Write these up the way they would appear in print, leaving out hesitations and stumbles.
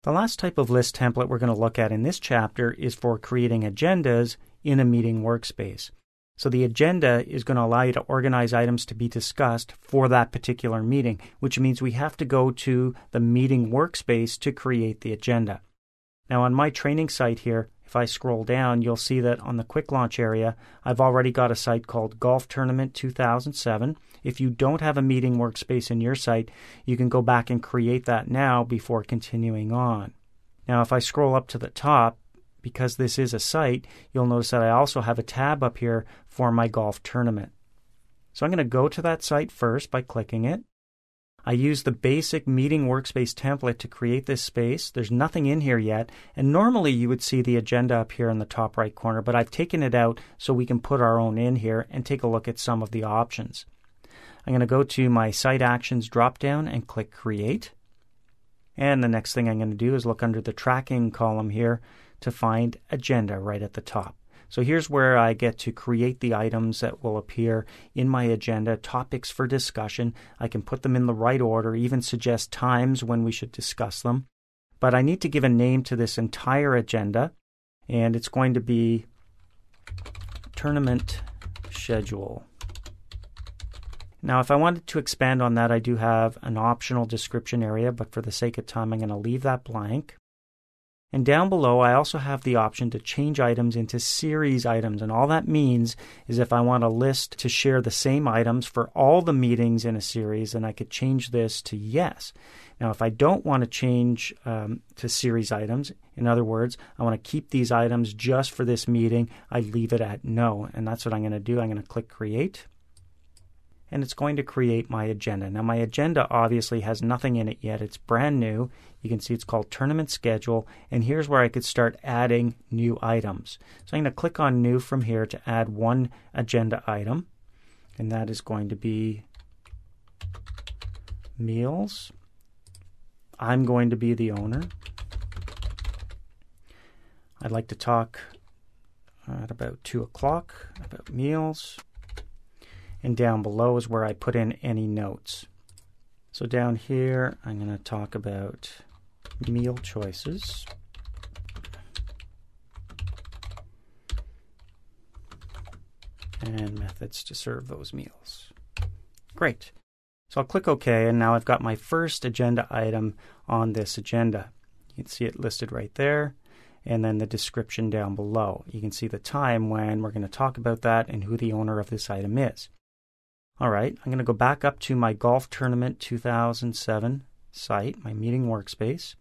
The last type of list template we're going to look at in this chapter is for creating agendas in a meeting workspace. So the agenda is going to allow you to organize items to be discussed for that particular meeting, which means we have to go to the meeting workspace to create the agenda. Now on my training site here, if I scroll down, you'll see that on the quick launch area, I've already got a site called Golf Tournament 2007. If you don't have a meeting workspace in your site, you can go back and create that now before continuing on. Now if I scroll up to the top, because this is a site, you'll notice that I also have a tab up here for my golf tournament. So I'm going to go to that site first by clicking it. I use the basic meeting workspace template to create this space. There's nothing in here yet, and normally you would see the agenda up here in the top right corner, but I've taken it out so we can put our own in here and take a look at some of the options. I'm going to go to my Site Actions dropdown and click Create. And the next thing I'm going to do is look under the Tracking column here to find Agenda right at the top. So here's where I get to create the items that will appear in my agenda, topics for discussion. I can put them in the right order, even suggest times when we should discuss them. But I need to give a name to this entire agenda, and it's going to be Tournament Schedule. Now, if I wanted to expand on that, I do have an optional description area, but for the sake of time, I'm going to leave that blank. And down below, I also have the option to change items into series items. And all that means is if I want a list to share the same items for all the meetings in a series, then I could change this to yes. Now, if I don't want to change to series items, in other words, I want to keep these items just for this meeting, I leave it at no. And that's what I'm going to do. I'm going to click Create. And it's going to create my agenda. Now my agenda obviously has nothing in it yet. It's brand new. You can see it's called Tournament Schedule, and here's where I could start adding new items. So I'm going to click on New from here to add one agenda item, and that is going to be meals. I'm going to be the owner. I'd like to talk at about 2 o'clock about meals. And down below is where I put in any notes. So down here, I'm going to talk about meal choices. And methods to serve those meals. Great. So I'll click OK, and now I've got my first agenda item on this agenda. You can see it listed right there, and then the description down below. You can see the time when we're going to talk about that and who the owner of this item is. All right, I'm going to go back up to my Golf Tournament 2007 site, my meeting workspace.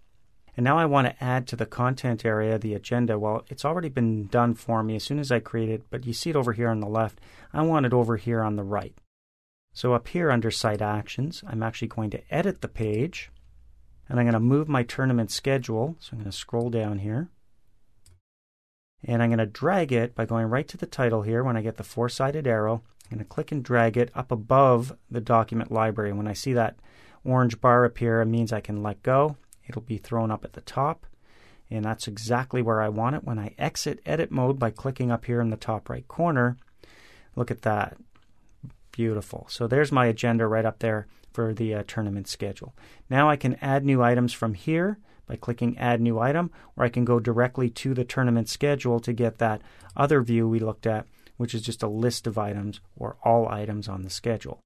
And now I want to add to the content area the agenda. Well, it's already been done for me as soon as I create it, but you see it over here on the left. I want it over here on the right. So up here under Site Actions, I'm actually going to edit the page. And I'm going to move my tournament schedule. So I'm going to scroll down here. And I'm going to drag it by going right to the title here when I get the four-sided arrow. I'm going to click and drag it up above the document library. And when I see that orange bar appear, it means I can let go. It'll be thrown up at the top. And that's exactly where I want it. When I exit edit mode by clicking up here in the top right corner, look at that. Beautiful. So there's my agenda right up there for the tournament schedule. Now I can add new items from here by clicking Add New Item, or I can go directly to the tournament schedule to get that other view we looked at, which is just a list of items or all items on the schedule.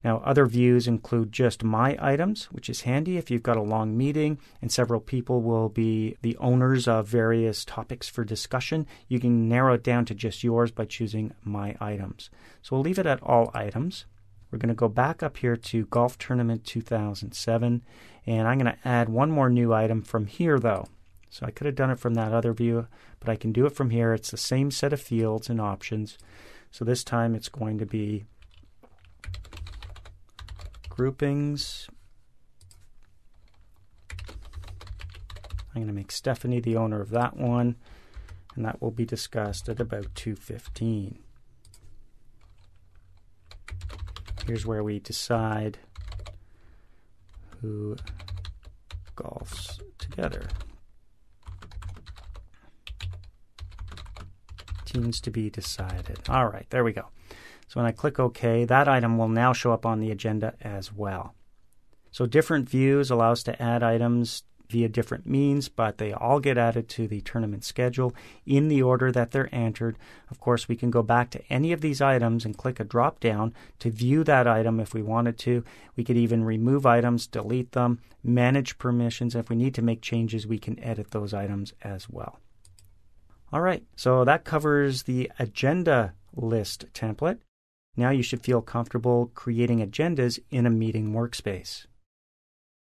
Now, other views include just My Items, which is handy if you've got a long meeting and several people will be the owners of various topics for discussion. You can narrow it down to just yours by choosing My Items. So we'll leave it at All Items. We're going to go back up here to Golf Tournament 2007, and I'm going to add one more new item from here, though. So I could have done it from that other view, but I can do it from here. It's the same set of fields and options. So this time it's going to be groupings. I'm going to make Stephanie the owner of that one, and that will be discussed at about 2:15. Here's where we decide who golfs together. Teams to be decided. All right, there we go. So when I click OK, that item will now show up on the agenda as well. So different views allow us to add items via different means, but they all get added to the tournament schedule in the order that they're entered. Of course, we can go back to any of these items and click a drop down to view that item if we wanted to. We could even remove items, delete them, manage permissions. If we need to make changes, we can edit those items as well. All right, so that covers the agenda list template. Now you should feel comfortable creating agendas in a meeting workspace.